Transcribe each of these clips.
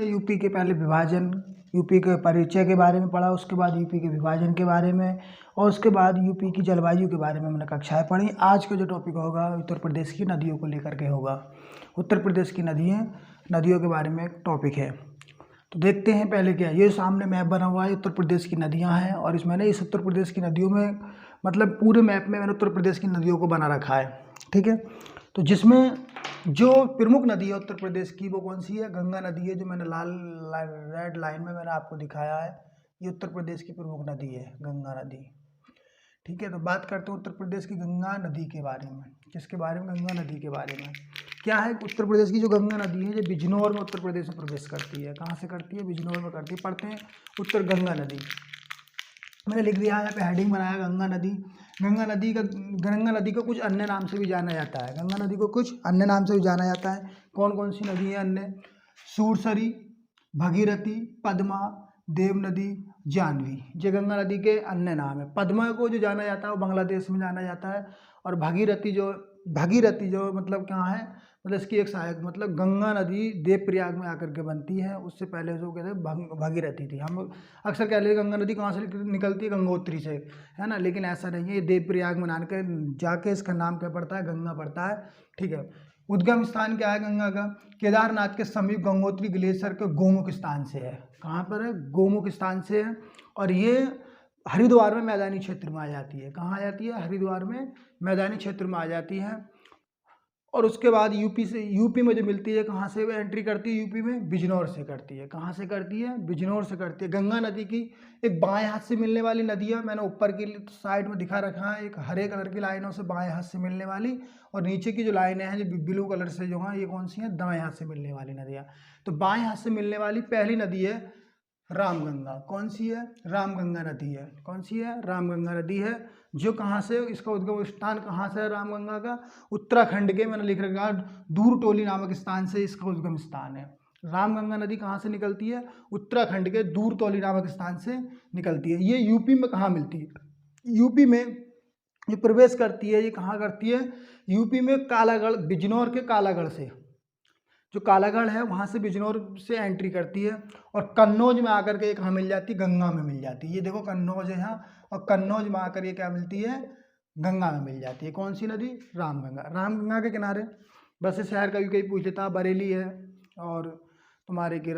UP के पहले विभाजन, यूपी के परिचय के बारे में पढ़ा, उसके बाद यूपी के विभाजन के बारे में, और उसके बाद यूपी की जलवायु के बारे में मैंने कक्षाएं पढ़ी। आज का जो टॉपिक होगा उत्तर प्रदेश की नदियों को लेकर के होगा। उत्तर प्रदेश की नदियों के बारे में एक टॉपिक है। तो देखते हैं पहले क्या है। ये सामने मैप बना हुआ है, उत्तर प्रदेश की नदियाँ हैं, और इसमें इस उत्तर प्रदेश की नदियों में मतलब पूरे मैप में मैंने उत्तर प्रदेश की नदियों को बना रखा है, ठीक है। तो जिसमें जो प्रमुख नदी है उत्तर प्रदेश की वो कौन सी है? गंगा नदी है, जो मैंने रेड लाइन में मैंने आपको दिखाया है। ये उत्तर प्रदेश की प्रमुख नदी है, गंगा नदी, ठीक है। तो बात करते हैं उत्तर प्रदेश की गंगा नदी के बारे में। किसके बारे में? गंगा नदी के बारे में। क्या है उत्तर प्रदेश की जो गंगा नदी है, जो बिजनौर में उत्तर प्रदेश में प्रवेश करती है। कहाँ से करती है? बिजनौर में करती है। पढ़ते हैं उत्तर गंगा नदी। मैंने लिख दिया है यहाँ पे, हेडिंग बनाया गंगा नदी। गंगा नदी को कुछ अन्य नाम से भी जाना जाता है। गंगा नदी को कुछ अन्य नाम से भी जाना जाता है। कौन कौन सी नदी है अन्य? सूरसरी, भगीरथी, पद्मा, देव नदी, जानवी। ये गंगा नदी के अन्य नाम है। पद्मा को जो जाना जाता है वो बांग्लादेश में जाना जाता है, और भगीरथी जो मतलब कहाँ है, मतलब इसकी एक सहायक, मतलब गंगा नदी देवप्रयाग में आकर के बनती है। उससे पहले जो कहते हैं भगीरथी थी। हम अक्सर कह लेते गंगा नदी कहाँ से निकलती है? गंगोत्री से, है ना। लेकिन ऐसा नहीं है, ये देवप्रयाग में जाके इसका नाम क्या पड़ता है? गंगा पड़ता है, ठीक है। उद्गम स्थान क्या है गंगा का? केदारनाथ के समीप गंगोत्री ग्लेशियर के गोमुख स्थान से है। कहाँ पर है? गोमुख स्थान से है। और ये हरिद्वार में मैदानी क्षेत्र में आ जाती है। कहाँ आ जाती है? हरिद्वार में मैदानी क्षेत्र में आ जाती है। और उसके बाद यूपी में जो मिलती है, कहाँ से एंट्री करती है? यूपी में बिजनौर से करती है। कहाँ से करती है? बिजनौर से करती है। गंगा नदी की एक बाएं हाथ से मिलने वाली नदियाँ मैंने ऊपर की साइड में दिखा रखा है, एक हरे कलर की लाइनों से बाएं हाथ से मिलने वाली, और नीचे की जो लाइनें हैं जो ब्लू कलर से जो हैं, ये कौन सी हैं? दाएं हाथ से मिलने वाली नदियाँ। तो बाएं हाथ से मिलने वाली पहली नदी है रामगंगा। कौन सी है? रामगंगा नदी है। कौन सी है? रामगंगा नदी है। जो कहाँ से, इसका उद्गम स्थान कहाँ से है रामगंगा का? उत्तराखंड के, मैंने लिख रखा दूर टोली नामक स्थान से इसका उद्गम स्थान है। रामगंगा नदी कहाँ से निकलती है? उत्तराखंड के दूर टोली नामक स्थान से निकलती है। ये यूपी में कहाँ मिलती है? यूपी में ये प्रवेश करती है, ये कहाँ करती है? यूपी में कालागढ़, बिजनौर के कालागढ़ से, जो कालागढ़ है वहाँ से बिजनौर से एंट्री करती है, और कन्नौज में आकर के ये कहाँ मिल जाती है? गंगा में मिल जाती है। ये देखो कन्नौज है यहाँ, और कन्नौज में आकर ये क्या मिलती है? गंगा में मिल जाती है। कौन सी नदी? रामगंगा। रामगंगा के किनारे बस शहर कभी कभी पूछ लेता, बरेली है और तुम्हारे की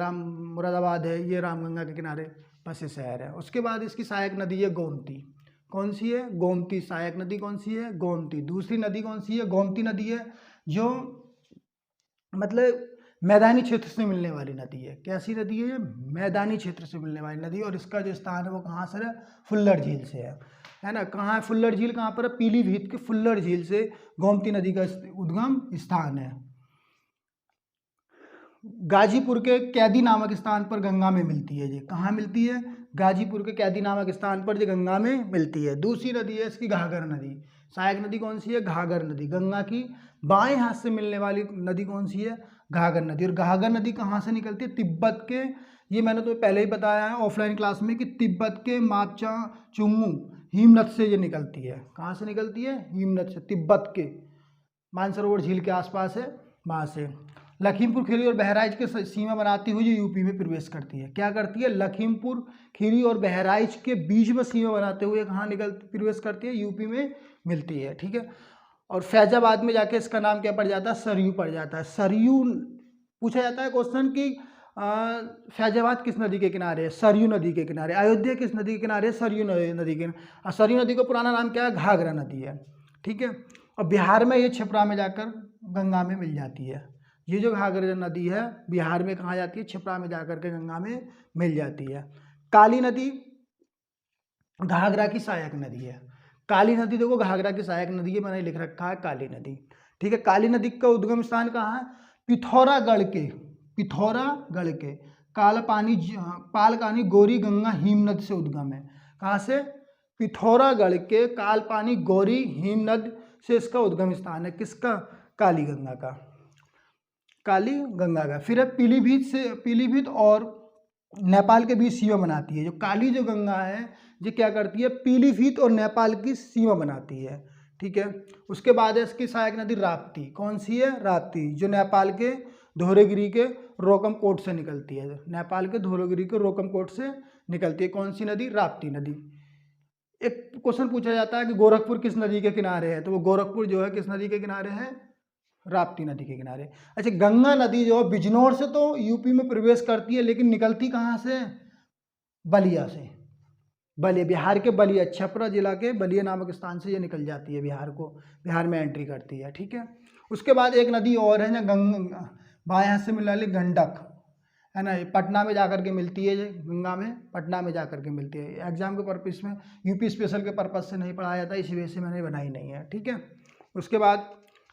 मुरादाबाद है, ये रामगंगा के किनारे बस शहर है। उसके बाद इसकी सहायक नदी है गोमती। कौन सी है? गोमती। सहायक नदी कौन सी है? गोमती। दूसरी नदी कौन सी है? गोमती नदी है, जो मतलब मैदानी क्षेत्र से मिलने वाली नदी है। कैसी नदी है? मैदानी क्षेत्र से मिलने वाली नदी। और इसका जो स्थान है वो कहाँ से है? फुल्लर झील से है ना। कहाँ है फुल्लर झील? कहाँ पर है? पीलीभीत के फुल्लर झील से गोमती नदी का उद्गम स्थान है। गाजीपुर के कैदी नामक स्थान पर गंगा में मिलती है। ये कहाँ मिलती है? गाजीपुर के कैदी नामक स्थान पर ये गंगा में मिलती है। दूसरी नदी है इसकी घाघर नदी। सहायक नदी कौन सी है? घाघर नदी। गंगा की बाएं हाथ से मिलने वाली नदी कौन सी है? घाघर नदी। और घाघर नदी कहाँ से निकलती है? तिब्बत के, ये मैंने तो पहले ही बताया है ऑफलाइन क्लास में, कि तिब्बत के मापचा चुंगू हिमनद से ये निकलती है। कहाँ से निकलती है? हिमनद से, तिब्बत के मानसरोवर झील के आसपास है, वहाँ से। लखीमपुर खीरी और बहराइच के सीमा बनाती हुई यूपी में प्रवेश करती है। क्या करती है? लखीमपुर खीरी और बहराइच के बीच में सीमा बनाते हुए कहाँ प्रवेश करती है? यूपी में मिलती है, ठीक है। और फैजाबाद में जाके इसका नाम क्या पड़ जाता है? सरयू पड़ जाता है। सरयू पूछा जाता है क्वेश्चन कि फैजाबाद किस नदी के किनारे है? सरयू नदी के किनारे। अयोध्या किस नदी के किनारे है? सरयू नदी के। सरयू नदी का पुराना नाम क्या है? घाघरा नदी है, ठीक है। और बिहार में ये छिपरा में जाकर गंगा में मिल जाती है। ये जो घाघरा नदी है बिहार में कहाँ जाती है? छिपरा में जाकर के गंगा में मिल जाती है। काली नदी घाघरा की सहायक नदी है। काली नदी देखो घाघरा की सहायक नदी है, मैंने लिख रखा है काली नदी, ठीक है। काली नदी का उद्गम स्थान कहाँ है? पिथौरागढ़ के कालपानी गौरी गंगा हिमनद से उद्गम है। कहाँ से? पिथौरागढ़ के कालपानी गौरी हिमनद से इसका उद्गम स्थान है। किसका? काली गंगा का। काली गंगा का। फिर है पीलीभीत और नेपाल के बीच सीमा बनाती है। जो काली जो गंगा है ये क्या करती है? पीलीभीत और नेपाल की सीमा बनाती है, ठीक है। उसके बाद है इसकी सहायक नदी राप्ती। कौन सी है? राप्ती, जो नेपाल के धौलागिरी के रोकम कोट से निकलती है। नेपाल के धौलागिरी के रोकम कोट से निकलती है कौन सी नदी? राप्ती नदी। एक क्वेश्चन पूछा जाता है कि गोरखपुर किस नदी के किनारे है, तो वो गोरखपुर जो है किस नदी के किनारे है? राप्ती नदी के किनारे। अच्छा, गंगा नदी जो बिजनौर से तो यूपी में प्रवेश करती है, लेकिन निकलती कहाँ से? बलिया से। बलिया, बिहार के बलिया, छपरा जिला के बलिया नामक स्थान से ये निकल जाती है, बिहार में एंट्री करती है। ठीक है, उसके बाद एक नदी और है ना, बाएं हाथ से मिलने वाली गंडक, है ना, पटना में जाकर के मिलती है। गंगा में पटना में जाकर के मिलती है। एग्जाम के पर्पस में, यूपी स्पेशल के पर्पस से नहीं पढ़ाया जाता, इसी वजह से मैंने बनाई नहीं है। ठीक है, उसके बाद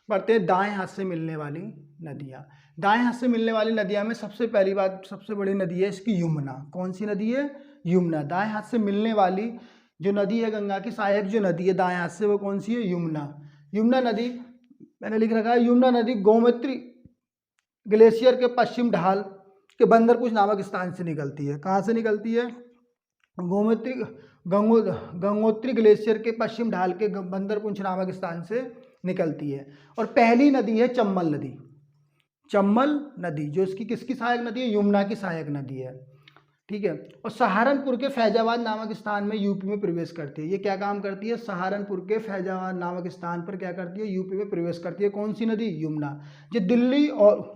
पढ़ते हैं दाएं हाथ से मिलने वाली नदियाँ। दाएं हाथ से मिलने वाली नदियाँ में सबसे पहली बात, सबसे बड़ी नदी है इसकी यमुना। कौन सी नदी है? यमुना। दाएं हाथ से मिलने वाली जो नदी है, गंगा की सहायक जो नदी है दाएं हाथ से, वो कौन सी है? यमुना। यमुना नदी मैंने लिख रखा है, यमुना नदी गोमती ग्लेशियर के पश्चिम ढाल के बंदरपुर नामक स्थान से निकलती है। कहाँ से निकलती है? गंगोत्री ग्लेशियर के पश्चिम ढाल के बंदरपुंछ नामक स्थान से निकलती है। और पहली नदी है चंबल नदी। चंबल नदी जो इसकी किसकी सहायक नदी है? यमुना की सहायक नदी है। ठीक है, और सहारनपुर के फैजाबाद नामक स्थान में यूपी में प्रवेश करती है। ये क्या काम करती है? सहारनपुर के फैजाबाद नामक स्थान पर क्या करती है? यूपी में प्रवेश करती है। कौन सी नदी? यमुना। ये दिल्ली और,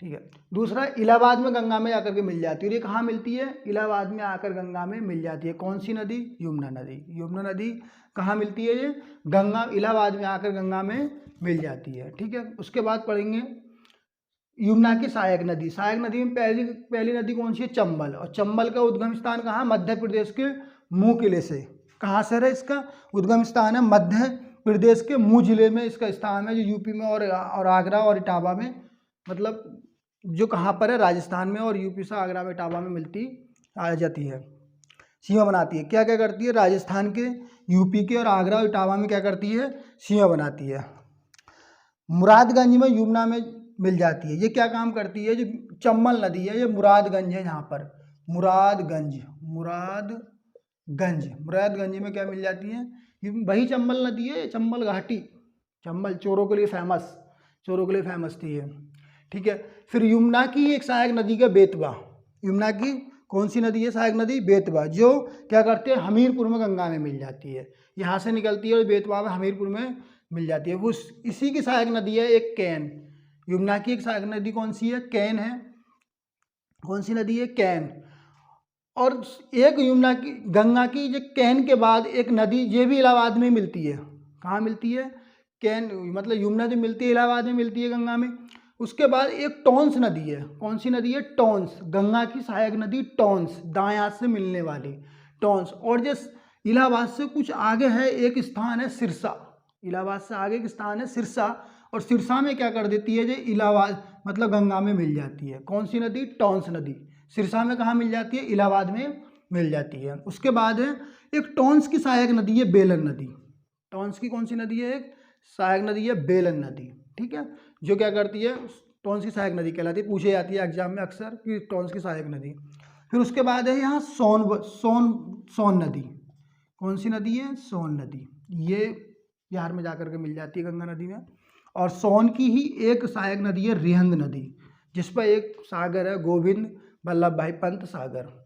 ठीक है, दूसरा इलाहाबाद में गंगा में आकर के मिल जाती है। और ये कहाँ मिलती है? इलाहाबाद में आकर गंगा में मिल जाती है। कौन सी नदी? यमुना नदी। यमुना नदी कहाँ मिलती है? ये गंगा, इलाहाबाद में आकर गंगा में मिल जाती है। ठीक है, उसके बाद पढ़ेंगे यमुना की सहायक नदी। सहायक नदी में पहली नदी कौन सी है? चंबल। और चंबल का उद्गम स्थान कहाँ? मध्य प्रदेश के मुंह किले से। कहाँ से है इसका उद्गम स्थान? है मध्य प्रदेश के मुंह जिले में इसका स्थान है, जो यूपी में और आगरा और इटावा में, मतलब जो कहाँ पर है? राजस्थान में, और यूपी से आगरा में, इटावा में मिलती आ जाती है, सीमा बनाती है। क्या क्या करती है? राजस्थान के, यूपी के और आगरा और इटावा में क्या करती है? सीमा बनाती है। मुरादगंज में यमुना में मिल जाती है। ये क्या काम करती है? जो चंबल नदी है, ये मुरादगंज है, यहाँ पर मुरादगंज में क्या मिल जाती है? वही चंबल नदी है, चंबल घाटी। चंबल चोरों के लिए फेमस थी ये। ठीक है, फिर यमुना की एक सहायक नदी का बेतवा। यमुना की कौन सी नदी है सहायक नदी? बेतवा, जो क्या करते हैं? हमीरपुर में गंगा में मिल जाती है। यहाँ से निकलती है और बेतवा में हमीरपुर में मिल जाती है। वो इसी की सहायक नदी है एक कैन। यमुना की एक सहायक नदी कौन सी है? कैन है। कौन सी नदी है? कैन। और एक यमुना की, गंगा की जो कैन के बाद एक नदी ये भी इलाहाबाद में मिलती है। कहाँ मिलती है? कैन, मतलब यमुना जो मिलती है इलाहाबाद में मिलती है, गंगा में। उसके बाद एक टॉन्स नदी है। कौन सी नदी है? टॉन्स। गंगा की सहायक नदी टॉन्स, दाएं हाथ से मिलने वाली टॉन्स। और जिस इलाहाबाद से कुछ आगे है एक स्थान है सिरसा। इलाहाबाद से आगे एक स्थान है सिरसा, और सिरसा में क्या कर देती है? जो इलाहाबाद मतलब गंगा में मिल जाती है। कौन सी नदी? टॉन्स नदी। सिरसा में कहाँ मिल जाती है? इलाहाबाद में मिल जाती है। उसके बाद है एक टॉन्स की सहायक नदी है बेलन नदी। टॉन्स की कौन सी नदी है? एक सहायक नदी है बेलन नदी। ठीक है, जो क्या करती है? टॉन्स की सहायक नदी कहलाती है, पूछे जाती है एग्जाम में अक्सर कि टॉन्स की सहायक नदी। फिर उसके बाद है यहाँ सोन नदी। कौन सी नदी है? सोन नदी। ये बिहार में जाकर के मिल जाती है गंगा नदी में। और सोन की ही एक सहायक नदी है रिहंद नदी, जिस पर एक सागर है, गोविंद वल्लभ भाई पंत सागर।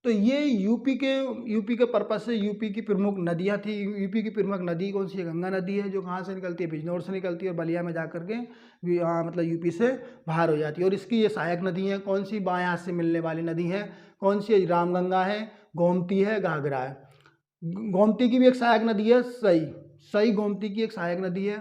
तो ये यूपी के पर्पस से यूपी की प्रमुख नदियाँ थी। यूपी की प्रमुख नदी कौन सी है? गंगा नदी है, जो कहाँ से निकलती है? बिजनौर से निकलती है और बलिया में जाकर के मतलब यूपी से बाहर हो जाती है। और इसकी ये सहायक नदी है कौन सी? बाएं हाथ से मिलने वाली नदी है। कौन सी है? रामगंगा है, गोमती है, घाघरा है। गोमती की भी एक सहायक नदी है सई गोमती की एक सहायक नदी है।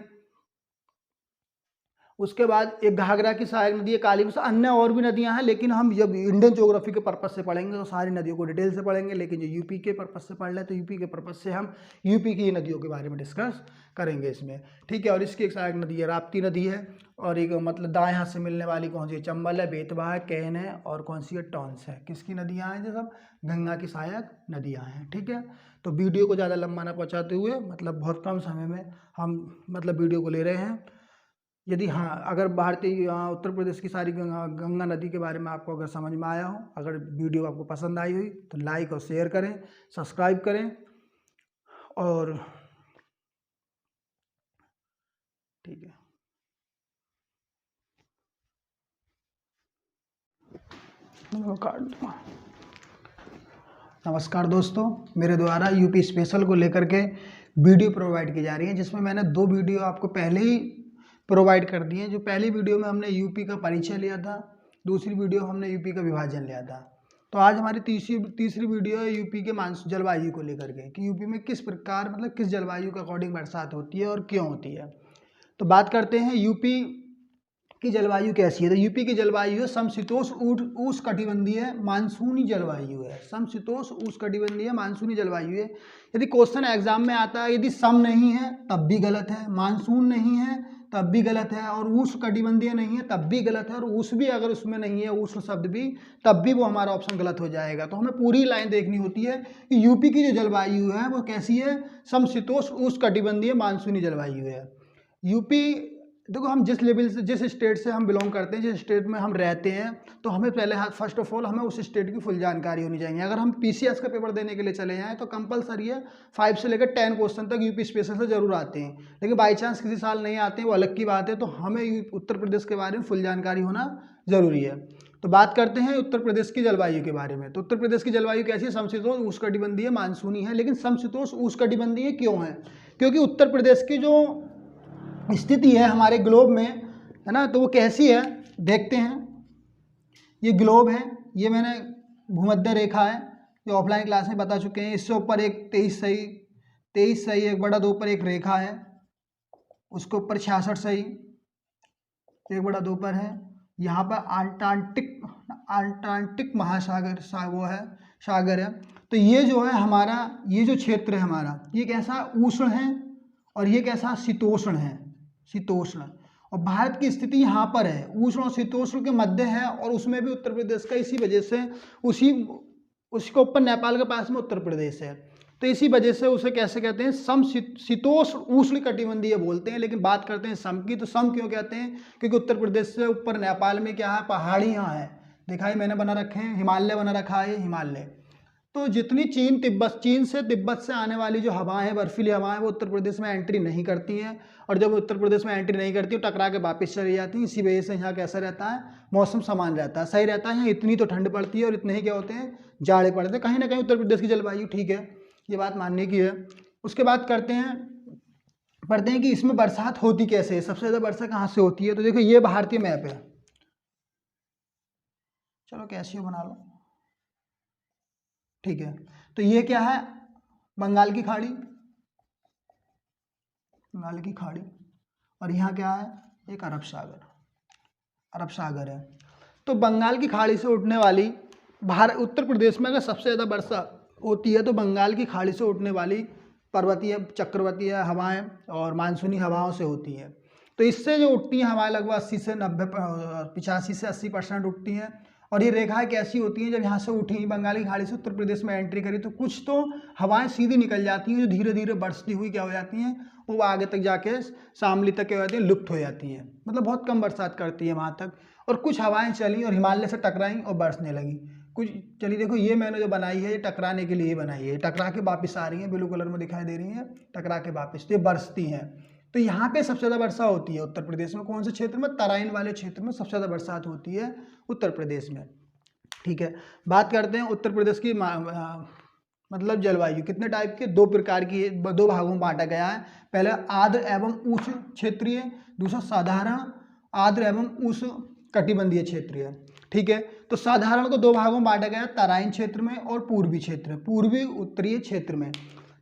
उसके बाद एक घाघरा की सहायक नदी है काली। अन्य और भी नदियां हैं, लेकिन हम जब इंडियन ज्योग्राफी के पर्पस से पढ़ेंगे तो सारी नदियों को डिटेल से पढ़ेंगे। लेकिन जो यूपी के पर्पस से पढ़ लें तो यूपी के पर्पस से हम यूपी की नदियों के बारे में डिस्कस करेंगे इसमें। ठीक है, और इसकी एक सहायक नदी है राप्ती नदी है। और एक मतलब दाएं हाथ से मिलने वाली कौन सी है? चंबल है, बेतवा है, कैन है, और कौन सी है? टॉन्स है। किसकी नदियाँ हैं? जो सब गंगा की सहायक नदियाँ हैं। ठीक है, तो वीडियो को ज़्यादा लंबा ना पहुँचाते हुए, मतलब बहुत कम समय में हम मतलब वीडियो को ले रहे हैं। यदि हाँ, अगर भारतीय उत्तर प्रदेश की सारी गंगा नदी के बारे में आपको अगर समझ में आया हो, अगर वीडियो आपको पसंद आई हुई तो लाइक और शेयर करें, सब्सक्राइब करें। और ठीक है। नमस्कार दोस्तों, मेरे द्वारा यूपी स्पेशल को लेकर के वीडियो प्रोवाइड की जा रही है, जिसमें मैंने 2 वीडियो आपको पहले ही प्रोवाइड कर दिए। जो पहली वीडियो में हमने यूपी का परिचय लिया था, दूसरी वीडियो हमने यूपी का विभाजन लिया था। तो आज हमारी तीसरी वीडियो है यूपी के जलवायु को लेकर के, कि यूपी में किस प्रकार मतलब किस जलवायु के अकॉर्डिंग बरसात होती है और क्यों होती है। तो बात करते हैं यूपी की जलवायु कैसी है। तो यूपी की जलवायु है समशीतोष्ण उष्णकटिबंधीय मानसूनी जलवायु है। समशीतोष्ण उष्णकटिबंधीय मानसूनी जलवायु है। यदि क्वेश्चन एग्जाम में आता है, यदि सम नहीं है तब भी गलत है, मानसून नहीं है तब भी गलत है, और उष्णकटिबंधीय नहीं है तब भी गलत है, और उष्ण भी अगर उसमें नहीं है, उष्ण शब्द भी, तब भी वो हमारा ऑप्शन गलत हो जाएगा। तो हमें पूरी लाइन देखनी होती है कि यूपी की जो जलवायु है वो कैसी है, समशीतोष्ण उष्णकटिबंधीय मानसूनी जलवायु है। यूपी, देखो हम जिस लेवल से, जिस स्टेट से हम बिलोंग करते हैं, जिस स्टेट में हम रहते हैं, तो हमें पहले फर्स्ट ऑफ ऑल हमें उस स्टेट की फुल जानकारी होनी चाहिए। अगर हम पीसीएस का पेपर देने के लिए चले जाएँ तो कंपलसरी है 5 से लेकर 10 क्वेश्चन तक यूपी स्पेशल से जरूर आते हैं। लेकिन बाई चांस किसी साल नहीं आते हैं, वो अलग की बात है। तो हमें उत्तर प्रदेश के बारे में फुल जानकारी होना जरूरी है। तो बात करते हैं उत्तर प्रदेश की जलवायु के बारे में। तो उत्तर प्रदेश की जलवायु कैसी है, समशीतोष्ण उष्णकटिबंधीय मानसूनी है। लेकिन समशीतोष्ण उष्णकटिबंधीय क्यों है, क्योंकि उत्तर प्रदेश की जो स्थिति है हमारे ग्लोब में, है ना, तो वो कैसी है देखते हैं। ये ग्लोब है, ये मैंने भूमध्य रेखा है, ये ऑफलाइन क्लास में बता चुके हैं। इससे ऊपर एक 23 सही 1/2 पर एक रेखा है, उसके ऊपर 66 सही 1/2 पर है। यहाँ पर अंटार्कटिक महासागर वो है, सागर है। तो ये जो है हमारा, ये जो क्षेत्र है हमारा, ये कैसा उष्ण है और ये कैसा शीतोष्ण है, शीतोष्ण। और भारत की स्थिति यहाँ पर है, उष्ण और शीतोष्ण के मध्य है, और उसमें भी उत्तर प्रदेश का इसी वजह से उसके ऊपर नेपाल के पास में उत्तर प्रदेश है। तो इसी वजह से उसे कैसे कहते हैं, समशीतोष्ण उष्णकटिबंधीय बोलते हैं। लेकिन बात करते हैं सम की, तो सम क्यों कहते हैं, क्योंकि उत्तर प्रदेश से ऊपर नेपाल में क्या है, पहाड़ियाँ हैं, दिखाई मैंने बना रखे हैं, हिमालय बना रखा है, हिमालय। तो जितनी चीन से तिब्बत से आने वाली जो हवाएं हैं, बर्फीली हवाएं, वो उत्तर प्रदेश में एंट्री नहीं करती हैं। और जब उत्तर प्रदेश में एंट्री नहीं करती, टकरा के वापस चली जाती हैं। इसी वजह से यहाँ कैसा रहता है, मौसम समान रहता है, सही रहता है। यहाँ इतनी तो ठंड पड़ती है और इतने ही क्या होते हैं, जाड़े पड़ते हैं। कहीं ना कहीं उत्तर प्रदेश की जलवायु ठीक है, ये बात मानने की है। उसके बाद पढ़ते हैं कि इसमें बरसात होती कैसे है, सबसे ज़्यादा वर्षा कहाँ से होती है। तो देखो ये भारतीय मैप है, चलो कैसे बना लो, ठीक है। तो ये क्या है, बंगाल की खाड़ी, और यहाँ क्या है, एक अरब सागर है। तो बंगाल की खाड़ी से उठने वाली उत्तर प्रदेश में अगर सबसे ज़्यादा वर्षा होती है तो बंगाल की खाड़ी से उठने वाली पर्वतीय चक्रवातीय हवाएं और मानसूनी हवाओं से होती है। तो इससे जो उठती हैं हवाएं लगभग 85 से 80% उठती हैं। और ये रेखाएं कैसी होती हैं, जब यहाँ से उठी बंगाली खाड़ी से उत्तर प्रदेश में एंट्री करी, तो कुछ तो हवाएं सीधी निकल जाती हैं, जो धीरे धीरे बरसती हुई क्या हो जाती हैं, वो आगे तक जाके शामली तक क्या हो जाती हैं, लुप्त हो जाती हैं। मतलब बहुत कम बरसात करती है वहाँ तक। और कुछ हवाएं चली और हिमालय से टकराई और बरसने लगी। कुछ चली, देखो ये मैंने जो बनाई है, ये टकराने के लिए बनाई है, टकरा के वापस आ रही है, ब्लू कलर में दिखाई दे रही है, टकरा के वापस, तो ये बरसती हैं। तो यहाँ पे सबसे ज़्यादा वर्षा होती है उत्तर प्रदेश में। कौन से क्षेत्र में, तराइन वाले क्षेत्र में सबसे ज़्यादा बरसात होती है उत्तर प्रदेश में, ठीक है। बात करते हैं उत्तर प्रदेश की मतलब जलवायु कितने टाइप के, 2 प्रकार की है, 2 भागों में बांटा गया है। पहले आर्द्र एवं उष्ण क्षेत्रीय, दूसरा साधारण आर्द्र एवं उष्ण कटिबंधीय क्षेत्रीय, ठीक है। तो साधारण को 2 भागों में बांटा गया, तराइन क्षेत्र में और पूर्वी क्षेत्र, पूर्वी उत्तरीय क्षेत्र में।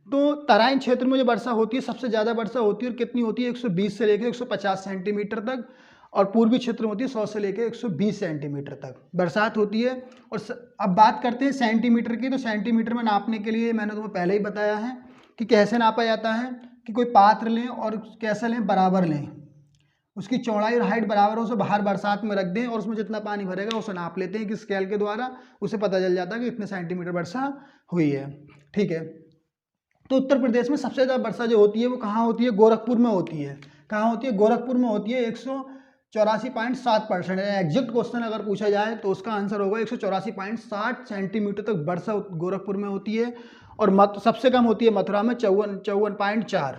तो तराइन क्षेत्र में जो वर्षा होती है, सबसे ज़्यादा वर्षा होती है, और कितनी होती है, 120 से लेकर 150 सेंटीमीटर तक। और पूर्वी क्षेत्र में होती है 100 से लेकर 120 सेंटीमीटर तक बरसात होती है। और अब बात करते हैं सेंटीमीटर की। तो सेंटीमीटर में नापने के लिए मैंने तुम्हें पहले ही बताया है कि कैसे नापा जाता है, कि कोई पात्र लें और कैसे लें, बराबर लें, उसकी चौड़ाई और हाइट बराबर हो, उसे बाहर बरसात में रख दें और उसमें जितना पानी भरेगा उसे नाप लेते हैं कि स्केल के द्वारा, उसे पता चल जाता है कि इतने सेंटीमीटर वर्षा हुई है, ठीक है। तो उत्तर प्रदेश में सबसे ज़्यादा वर्षा जो होती है वो कहाँ होती है, गोरखपुर में होती है। कहाँ होती है, गोरखपुर में होती है। 184.7%। एग्जैक्ट क्वेश्चन अगर पूछा जाए तो उसका आंसर होगा 184.7 सेंटीमीटर तक वर्षा गोरखपुर में होती है। और सबसे कम होती है मथुरा में 54.4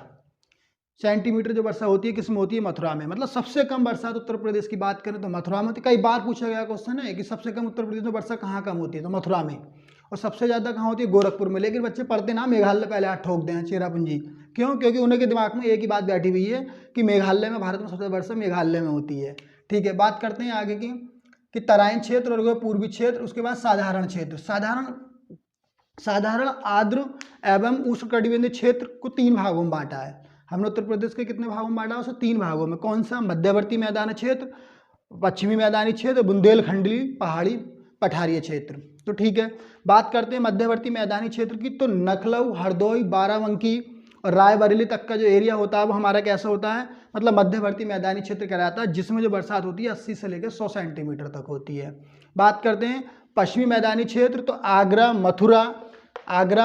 सेंटीमीटर जो वर्षा होती है किसमें होती है? मथुरा में। मतलब सबसे कम बरसात उत्तर प्रदेश की बात करें तो मथुरा में होती है। कई बार पूछा गया क्वेश्चन है कि सबसे कम उत्तर प्रदेश में वर्षा कहाँ कम होती है, तो मथुरा में। और सबसे ज़्यादा कहाँ होती है? गोरखपुर में। लेकिन बच्चे पढ़ते ना मेघालय पहले हाथ ठोक दें, चेरापूंजी। क्यों? क्योंकि उन्हीं के दिमाग में एक ही बात बैठी हुई है कि मेघालय में, भारत में सबसे वर्षा मेघालय में होती है। ठीक है, बात करते हैं आगे की कि तराइन क्षेत्र और पूर्वी क्षेत्र, उसके बाद साधारण क्षेत्र। साधारण आर्द्र एवं उष्णकटिबंधीय क्षेत्र को 3 भागों में बांटा है। हमने उत्तर प्रदेश के कितने भागों में बांटा है? उसे 3 भागों में। कौन सा? मध्यवर्ती मैदानी क्षेत्र, पश्चिमी मैदानी क्षेत्र, बुंदेलखंडी पहाड़ी पठारीय क्षेत्र। तो ठीक है, बात करते हैं मध्यवर्ती मैदानी क्षेत्र की। तो लखनऊ, हरदोई, बाराबंकी और रायबरेली तक का जो एरिया होता है वो हमारा कैसा होता है? मतलब मध्यवर्ती मैदानी क्षेत्र कहलाता है, जिसमें जो बरसात होती है 80 से लेकर 100 सेंटीमीटर तक होती है। बात करते हैं पश्चिमी मैदानी क्षेत्र। तो आगरा,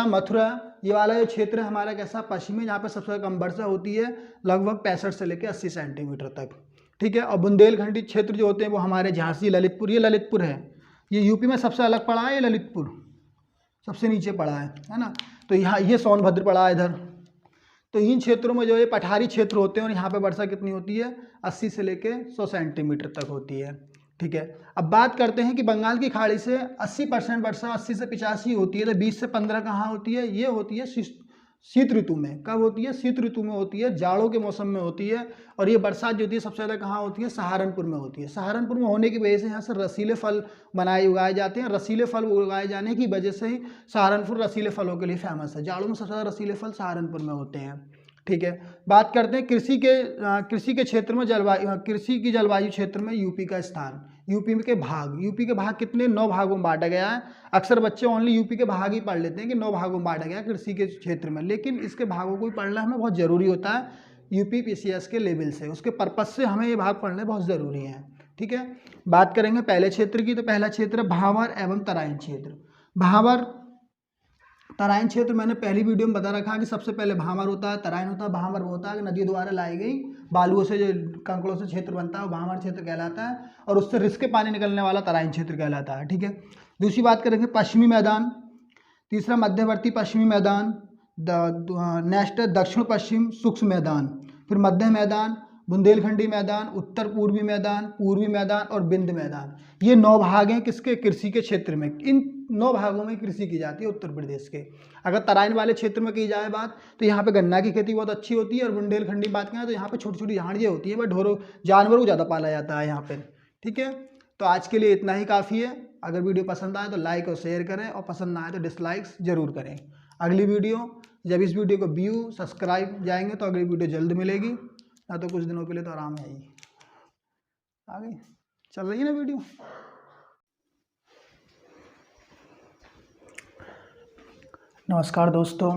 मथुरा ये वाला जो क्षेत्र है हमारा कैसा? पश्चिमी, जहाँ पे सबसे कम वर्षा होती है, लगभग 65 से लेकर 80 सेंटीमीटर तक। ठीक है, और बुंदेलखंडी क्षेत्र जो होते हैं वो हमारे झांसी, ललितपुर, ये ललितपुर है, ये यूपी में सबसे अलग पड़ा है, ये ललितपुर सबसे नीचे पड़ा है ना। तो यहाँ ये सोनभद्र पड़ा है इधर। तो इन क्षेत्रों में जो ये पठारी क्षेत्र होते हैं और यहाँ पे वर्षा कितनी होती है? 80 से लेके 100 सेंटीमीटर तक होती है। ठीक है, अब बात करते हैं कि बंगाल की खाड़ी से 80% वर्षा 80 से 85 होती है, तो 20 से 15 कहाँ होती है? ये होती है शीत ऋतु में। कब होती है? शीत ऋतु में होती है, जाड़ों के मौसम में होती है। और ये बरसात जो होती है सबसे ज़्यादा कहाँ होती है? सहारनपुर में होती है। सहारनपुर में होने की वजह से यहाँ से रसीले फल उगाए जाते हैं। रसीले फल उगाए जाने की वजह से ही सहारनपुर रसीले फलों के लिए फेमस है। जाड़ों में सबसे ज़्यादा रसीले फल सहारनपुर में होते हैं। ठीक है, बात करते हैं कृषि के क्षेत्र में कृषि की जलवायु क्षेत्र में यूपी का स्थान। यूपी के भाग कितने? 9 भागों में बांटा गया है। अक्सर बच्चे ओनली यूपी के भाग ही पढ़ लेते हैं कि 9 भागों में बांटा गया है कृषि के क्षेत्र में, लेकिन इसके भागों को भी पढ़ना हमें बहुत ज़रूरी होता है यूपी पीसीएस के लेवल से, उसके पर्पज़ से हमें ये भाग पढ़ने बहुत ज़रूरी हैं। ठीक है, बात करेंगे पहले क्षेत्र की। तो पहला क्षेत्र है भावर एवं तराइन क्षेत्र। भावर तराइन क्षेत्र मैंने पहली वीडियो में बता रखा है कि सबसे पहले भावर होता है, तराइन होता है। भावर वो होता है कि नदियों द्वारा लाई गई बालुओं से, जो कंकड़ों से क्षेत्र बनता है वो भावर क्षेत्र कहलाता है, और उससे रिस के पानी निकलने वाला तराइन क्षेत्र कहलाता है। ठीक है, दूसरी बात करेंगे पश्चिमी मैदान। तीसरा मध्यवर्ती पश्चिमी मैदान, नेक्स्ट दक्षिण पश्चिम शुष्क मैदान, फिर मध्य मैदान, बुंदेलखंडी मैदान, उत्तर पूर्वी मैदान, पूर्वी मैदान और बिंद मैदान। ये 9 भाग हैं किसके? कृषि के क्षेत्र में। इन 9 भागों में कृषि की जाती है उत्तर प्रदेश के। अगर तराइन वाले क्षेत्र में की जाए बात तो यहाँ पे गन्ना की खेती बहुत अच्छी होती है, और बुंदेलखंडी बात करें तो यहाँ पे छोटी छोटी झाड़ियाँ होती हैं, बट ढोरों जानवरों को ज़्यादा पाला जाता है यहाँ पे। ठीक है, तो आज के लिए इतना ही काफ़ी है। अगर वीडियो पसंद आए तो लाइक और शेयर करें, और पसंद ना आए तो डिसलाइक्स जरूर करें। अगली वीडियो, जब इस वीडियो को व्यू सब्सक्राइब जाएंगे तो अगली वीडियो जल्द मिलेगी, ना तो कुछ दिनों के लिए तो आराम है ही। आगे चल रही है ना वीडियो। नमस्कार दोस्तों,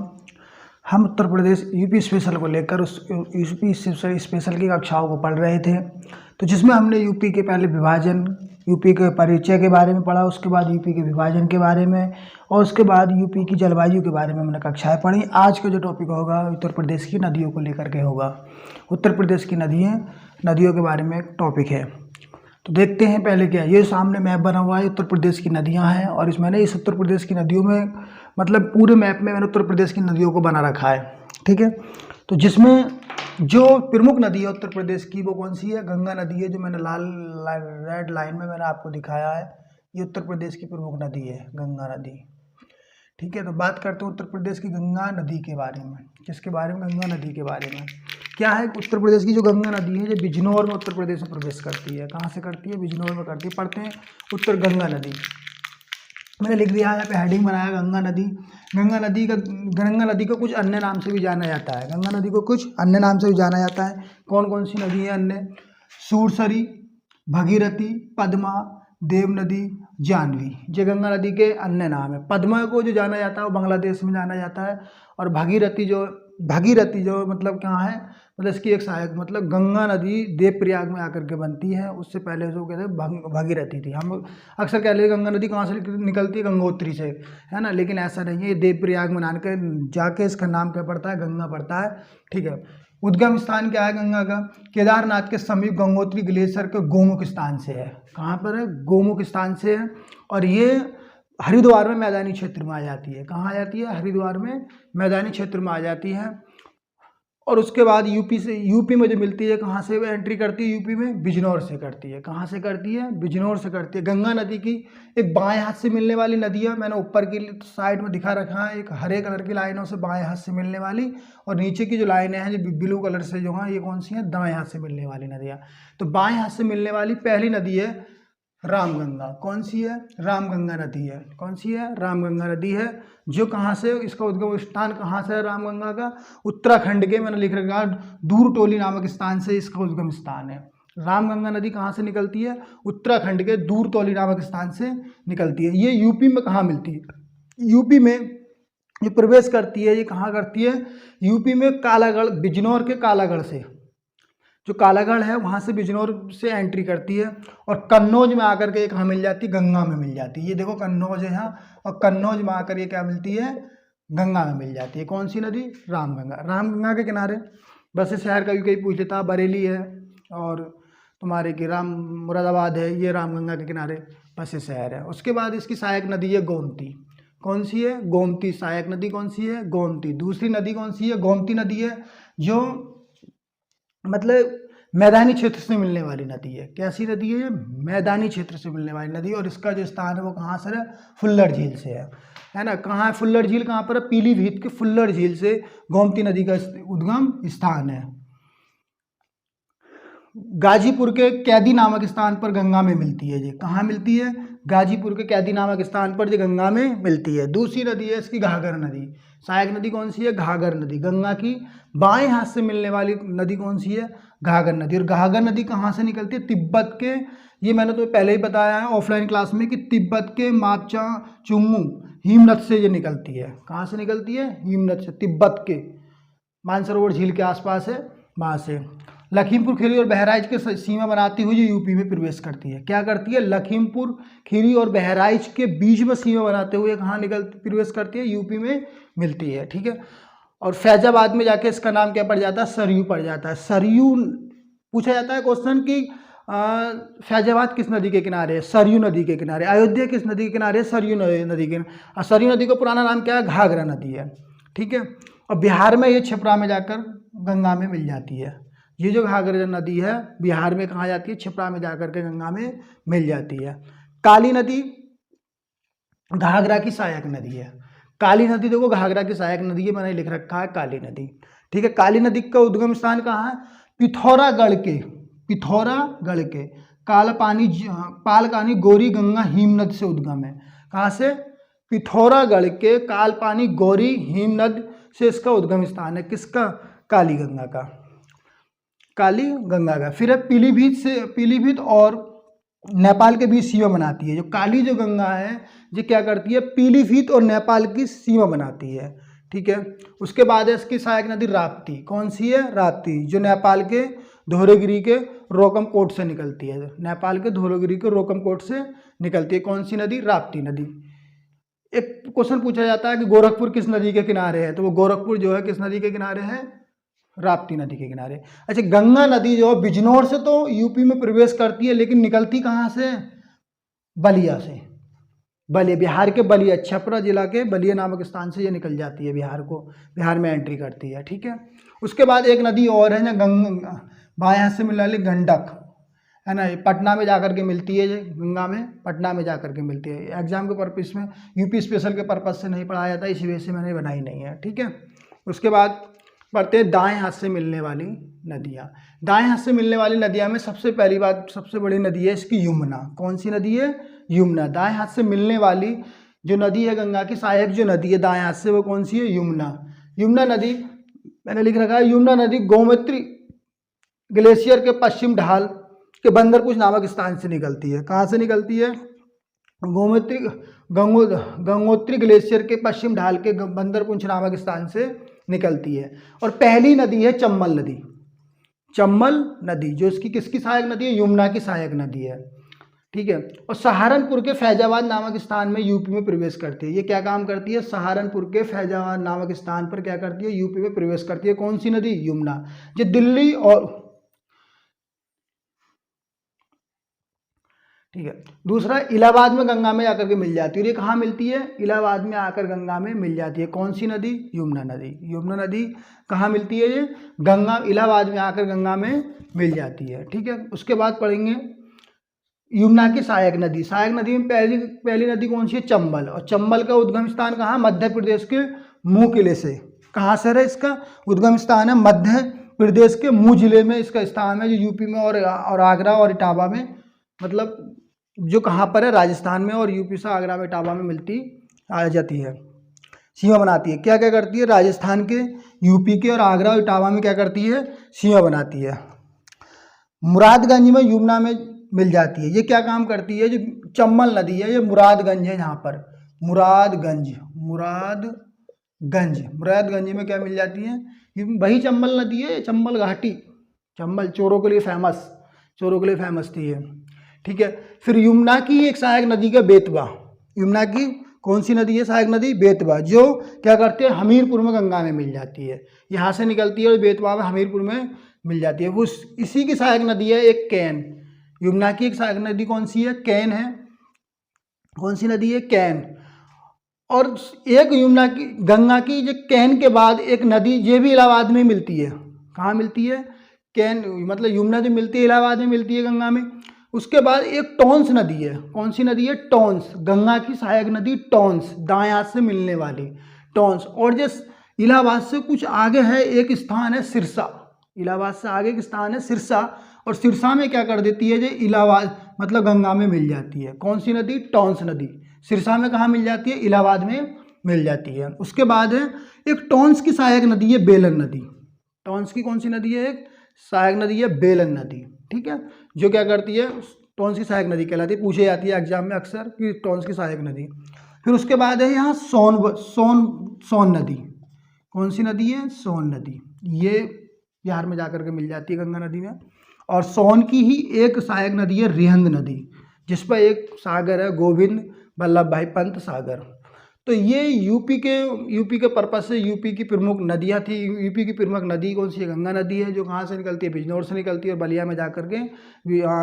हम उत्तर प्रदेश यूपी स्पेशल को लेकर उस यूपी स्पेशल की कक्षाओं को पढ़ रहे थे, तो जिसमें हमने यूपी के पहले विभाजन, यूपी के परिचय के बारे में पढ़ा, उसके बाद यूपी के विभाजन के बारे में, और उसके बाद यूपी की जलवायु के बारे में हमने कक्षाएं पढ़ी। आज का जो टॉपिक होगा उत्तर प्रदेश की नदियों को लेकर के होगा। उत्तर प्रदेश की नदियों के बारे में एक टॉपिक है। तो देखते हैं पहले क्या। ये सामने मैप बना हुआ है, उत्तर प्रदेश की नदियाँ हैं, और मैंने इस उत्तर प्रदेश की नदियों में, मतलब पूरे मैप में मैंने उत्तर प्रदेश की नदियों को बना रखा है। ठीक है, तो जिसमें जो प्रमुख नदी है उत्तर प्रदेश की वो कौन सी है? गंगा नदी है, जो मैंने रेड लाइन में मैंने आपको दिखाया है। ये उत्तर प्रदेश की प्रमुख नदी है, गंगा नदी। ठीक है, तो बात करते हैं उत्तर प्रदेश की गंगा नदी के बारे में। किसके बारे में? गंगा नदी के बारे में। क्या है उत्तर प्रदेश की जो गंगा नदी है, जो बिजनौर में उत्तर प्रदेश में प्रवेश करती है। कहाँ से करती है? बिजनौर में करती है। पढ़ते हैं उत्तर गंगा नदी। मैंने लिख दिया है यहाँ पे, हेडिंग बनाया गंगा नदी। गंगा नदी को कुछ अन्य नाम से भी जाना जाता है। गंगा नदी को कुछ अन्य नाम से भी जाना जाता है। कौन कौन सी नदी है अन्य? सूरसरी, भगीरथी, पद्मा, देव नदी, जानवी, ये गंगा नदी के अन्य नाम है। पद्मा को जो जाना जाता है वो बांग्लादेश में जाना जाता है, और भगीरथी जो मतलब कहाँ है, मतलब इसकी एक सहायक, मतलब गंगा नदी देवप्रयाग में आकर के बनती है। उससे पहले जो कहते हैं भगीरथी थी। हम अक्सर कह लेते गंगा नदी कहाँ से निकलती है? गंगोत्री से, है ना, लेकिन ऐसा नहीं है। ये देवप्रयाग में जाके इसका नाम क्या पड़ता है? गंगा पड़ता है। ठीक है, उद्गम स्थान क्या है गंगा का? केदारनाथ के समीप गंगोत्री ग्लेशियर के गोमुख स्थान से है। कहाँ पर है? गोमुख स्थान से है। और ये हरिद्वार में मैदानी क्षेत्र में आ जाती है। कहाँ आ जाती है? हरिद्वार में मैदानी क्षेत्र में आ जाती है। और उसके बाद यूपी में जो मिलती है, कहाँ से एंट्री करती है यूपी में, बिजनौर से करती है। कहाँ से करती है, बिजनौर से करती है। गंगा नदी की एक बाएं हाथ से मिलने वाली नदी है, मैंने ऊपर की साइड में दिखा रखा है, एक हरे कलर की लाइनों से बाएं हाथ से मिलने वाली, और नीचे की जो लाइनें हैं जो ब्लू कलर से जो हैं, ये कौन सी हैं, दाएं हाथ से मिलने वाली नदियाँ। तो बाएं हाथ से मिलने वाली पहली नदी है रामगंगा। कौन सी है, रामगंगा नदी है। कौन सी है, रामगंगा नदी है। जो कहाँ से, इसका उद्गम स्थान कहाँ से है रामगंगा का, उत्तराखंड के, मैंने लिख रखा दूर टोली नामक स्थान से इसका उद्गम स्थान है। रामगंगा नदी कहाँ से निकलती है, उत्तराखंड के दूर टोली नामक स्थान से निकलती है। ये यूपी में कहाँ मिलती है, यूपी में ये प्रवेश करती है, ये कहाँ करती है, यूपी में कालागढ़, बिजनौर के कालागढ़ से, जो कालागढ़ है वहाँ से बिजनौर से एंट्री करती है, और कन्नौज में आकर के कहाँ मिल जाती है, गंगा में मिल जाती है। ये देखो कन्नौज है यहाँ, और कन्नौज में आकर ये क्या मिलती है, गंगा में मिल जाती है। कौन सी नदी, रामगंगा। रामगंगा के किनारे बस शहर का भी कहीं पूछ लेता, बरेली है और तुम्हारे की मुरादाबाद है, ये रामगंगा के किनारे बस शहर है। उसके बाद इसकी सहायक नदी है गोमती। कौन सी है, गोमती। सहायक नदी कौन सी है, गोमती। दूसरी नदी कौन सी है, गोमती नदी है, जो मतलब मैदानी क्षेत्र से मिलने वाली नदी है। कैसी नदी है, मैदानी क्षेत्र से मिलने वाली नदी, और इसका जो स्थान है वो कहाँ से है, फुल्लर झील से है ना। कहाँ है फुल्लर झील, कहाँ पर है, पीलीभीत के फुल्लर झील से गोमती नदी का उद्गम स्थान है। गाजीपुर के कैदी नामक स्थान पर गंगा में मिलती है। ये कहाँ मिलती है, गाजीपुर के कैदी नामक स्थान पर जो गंगा में मिलती है। दूसरी नदी है इसकी घाघर नदी। सहायक नदी कौन सी है, घाघर नदी। गंगा की बाएं हाथ से मिलने वाली नदी कौन सी है, घाघर नदी। और घाघर नदी कहाँ से निकलती है, तिब्बत के, ये मैंने तो पहले ही बताया है ऑफलाइन क्लास में कि तिब्बत के मापचा चुंगू हिमनद से ये निकलती है। कहाँ से निकलती है, हिमनद से, तिब्बत के मानसरोवर झील के आसपास है, वहाँ से। लखीमपुर खीरी और बहराइच के सीमा बनाती हुई जो यूपी में प्रवेश करती है। क्या करती है, लखीमपुर खीरी और बहराइच के बीच में सीमा बनाते हुए कहाँ प्रवेश करती है, यूपी में मिलती है। ठीक है। और फैजाबाद में जाके इसका नाम क्या पड़ जाता है, सरयू पड़ जाता है। सरयू पूछा जाता है क्वेश्चन कि फैजाबाद किस नदी के किनारे है, सरयू नदी के किनारे। अयोध्या किस नदी के किनारे है, सरयू नदी के। और सरयू नदी का पुराना नाम क्या है, घाघरा नदी है। ठीक है। और बिहार में ये छपरा में जाकर गंगा में मिल जाती है। ये जो घाघरा नदी है बिहार में कहाँ जाती है, छपरा में जाकर के गंगा में मिल जाती है। काली नदी घाघरा की सहायक नदी है। काली नदी देखो घाघरा की सहायक नदी है, मैंने लिख रखा है काली नदी। ठीक है। काली नदी का उद्गम स्थान कहाँ है, पिथौरागढ़ के पालपानी गौरी गंगा हिमनद से उद्गम है। कहाँ से, पिथौरागढ़ के कालपानी गौरी हिमनद से इसका उद्गम स्थान है। किसका, काली गंगा का, काली गंगा का। फिर है पीलीभीत और नेपाल के बीच सीमा बनाती है। जो काली जो गंगा है ये क्या करती है, पीलीभीत और नेपाल की सीमा बनाती है। ठीक है। उसके बाद है इसकी सहायक नदी राप्ती। कौन सी है, राप्ती, जो नेपाल के धौलागिरी के रोकमकोट से निकलती है। नेपाल के धौलागिरी के रोकमकोट से निकलती है। कौन सी नदी, राप्ती नदी। एक क्वेश्चन पूछा जाता है कि गोरखपुर किस नदी के किनारे है, तो वो गोरखपुर जो है किस नदी के किनारे है, राप्ती नदी के किनारे। अच्छा, गंगा नदी जो बिजनौर से तो यूपी में प्रवेश करती है, लेकिन निकलती कहाँ से, बलिया से। बलिया, बिहार के बलिया, छपरा जिला के बलिया नामक स्थान से ये निकल जाती है, बिहार में एंट्री करती है। ठीक है। उसके बाद एक नदी और है ना, बाएं हाथ से मिलने वाली गंडक है ना, पटना में जाकर के मिलती है। ये गंगा में पटना में जाकर के मिलती है। एग्जाम के पर्पस में, यूपी स्पेशल के पर्पज से नहीं पढ़ाया जाता, इसी वजह से मैंने बनाई नहीं है। ठीक है। उसके बाद पढ़ते हैं दाएं हाथ से मिलने वाली नदियाँ। दाएं हाथ से मिलने वाली नदियाँ में सबसे पहली बात, सबसे बड़ी नदी है इसकी यमुना। कौन सी नदी है, यमुना। दाएं हाथ से मिलने वाली जो नदी है गंगा की सहायक जो नदी है दाएं हाथ से, वो कौन सी है, यमुना। यमुना नदी मैंने लिख रखा है, यमुना नदी गोमती ग्लेशियर के पश्चिम ढाल के बंदरपुर नामक स्थान से निकलती है। कहाँ से निकलती है, गंगोत्री ग्लेशियर के पश्चिम ढाल के बंदरपुंछ नामक स्थान से निकलती है। और पहली नदी है चम्बल नदी। चम्बल नदी जो इसकी किसकी सहायक नदी है, यमुना की सहायक नदी है। ठीक है। और सहारनपुर के फैजाबाद नामक स्थान में यूपी में प्रवेश करती है। ये क्या काम करती है, सहारनपुर के फैजाबाद नामक स्थान पर क्या करती है, यूपी में प्रवेश करती है। कौन सी नदी, यमुना। जो दिल्ली और ठीक है। दूसरा, इलाहाबाद में गंगा में आकर के मिल जाती है। और ये कहाँ मिलती है? इलाहाबाद में आकर गंगा में मिल जाती है। कौन सी नदी? यमुना नदी। यमुना नदी कहाँ मिलती है? ये गंगा, इलाहाबाद में आकर गंगा में मिल जाती है। ठीक है। उसके बाद पढ़ेंगे यमुना की सहायक नदी। सहायक नदी में पहली नदी कौन सी है? चंबल। और चंबल का उद्गम स्थान कहाँ? मध्य प्रदेश के मुँह किले से। कहाँ से है इसका उद्गम स्थान? है मध्य प्रदेश के मुँह जिले में इसका स्थान है, जो यूपी में और आगरा और इटावा में, मतलब जो कहाँ पर है? राजस्थान में, और यूपी से आगरा में इटावा में मिलती आ जाती है, सीमा बनाती है। क्या क्या करती है? राजस्थान के, यूपी के और आगरा और इटावा में क्या करती है? सीमा बनाती है। मुरादगंज में यमुना में मिल जाती है। ये क्या काम करती है? जो चंबल नदी है, ये मुरादगंज है, यहाँ पर मुरादगंज में क्या मिल जाती है? ये वही चंबल नदी है, चंबल घाटी, चंबल चोरों के लिए फेमस थी ये। ठीक है। फिर यमुना की एक सहायक नदी का बेतवा। यमुना की कौन सी नदी है सहायक नदी? बेतवा, जो क्या करते हैं? हमीरपुर में गंगा में मिल जाती है। यहाँ से निकलती है और बेतवा में हमीरपुर में मिल जाती है। उस इसी की सहायक नदी है एक कैन। यमुना की एक सहायक नदी कौन सी है? कैन है। कौन सी नदी है? कैन। और एक यमुना की, गंगा की जो कैन के बाद एक नदी ये भी इलाहाबाद में मिलती है। कहाँ मिलती है? कैन, मतलब यमुना जो मिलती है इलाहाबाद में मिलती है, गंगा में। उसके बाद एक टॉन्स नदी है। कौन सी नदी है? टॉन्स। गंगा की सहायक नदी टॉन्स, दाएं हाथ से मिलने वाली टॉन्स। और जिस इलाहाबाद से कुछ आगे है एक स्थान है सिरसा। इलाहाबाद से आगे एक स्थान है सिरसा, और सिरसा में क्या कर देती है? जो इलाहाबाद मतलब गंगा में मिल जाती है। कौन सी नदी? टॉन्स नदी। सिरसा में कहाँ मिल जाती है? इलाहाबाद में मिल जाती है। उसके बाद है एक टॉन्स की सहायक नदी है बेलन नदी। टॉन्स की कौन सी नदी है? एक सहायक नदी है बेलन नदी। ठीक है। जो क्या करती है? टॉन्स की सहायक नदी कहलाती है, पूछे जाती है एग्जाम में अक्सर कि टॉन्स की सहायक नदी। फिर उसके बाद है यहाँ सोन नदी। कौन सी नदी है? सोन नदी। ये बिहार में जाकर के मिल जाती है गंगा नदी में। और सोन की ही एक सहायक नदी है रिहंद नदी, जिस पर एक सागर है, गोविंद वल्लभ भाई पंत सागर। तो ये यूपी के पर्पज से यूपी की प्रमुख नदियाँ थी। यूपी की प्रमुख नदी कौन सी है? गंगा नदी है, जो कहाँ से निकलती है? बिजनौर से निकलती है और बलिया में जाकर के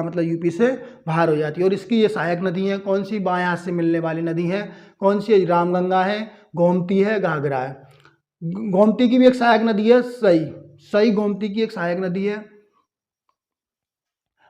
मतलब यूपी से बाहर हो जाती है। और इसकी ये सहायक नदी है। कौन सी? बाएं हाथ से मिलने वाली नदी है। कौन सी है? रामगंगा है, गोमती है, घाघरा है। गोमती की भी एक सहायक नदी है सई गोमती की एक सहायक नदी है।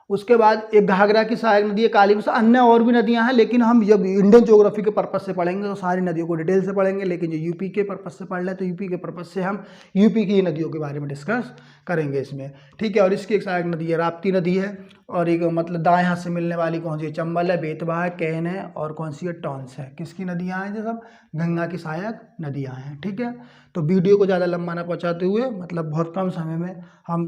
उसके बाद एक घाघरा की सहायक नदी है काली। अन्य और भी नदियां हैं, लेकिन हम जब इंडियन ज्योग्राफी के पर्पज से पढ़ेंगे तो सारी नदियों को डिटेल से पढ़ेंगे। लेकिन जो यूपी के पर्पज से पढ़ रहे तो यूपी के पर्पज से हम यूपी की नदियों के बारे में डिस्कस करेंगे इसमें। ठीक है। और इसकी एक सहायक नदी है राप्ती नदी है, और एक मतलब दाएं हाथ से मिलने वाली कौन सी है? चंबल है, बेतवा है, कैन है, और कौन सी है? टॉन्स है। किसकी नदियाँ हैं? जो सब गंगा की सहायक नदियाँ हैं। ठीक है। तो वीडियो को ज़्यादा लंबा ना पहुँचाते हुए, मतलब बहुत कम समय में हम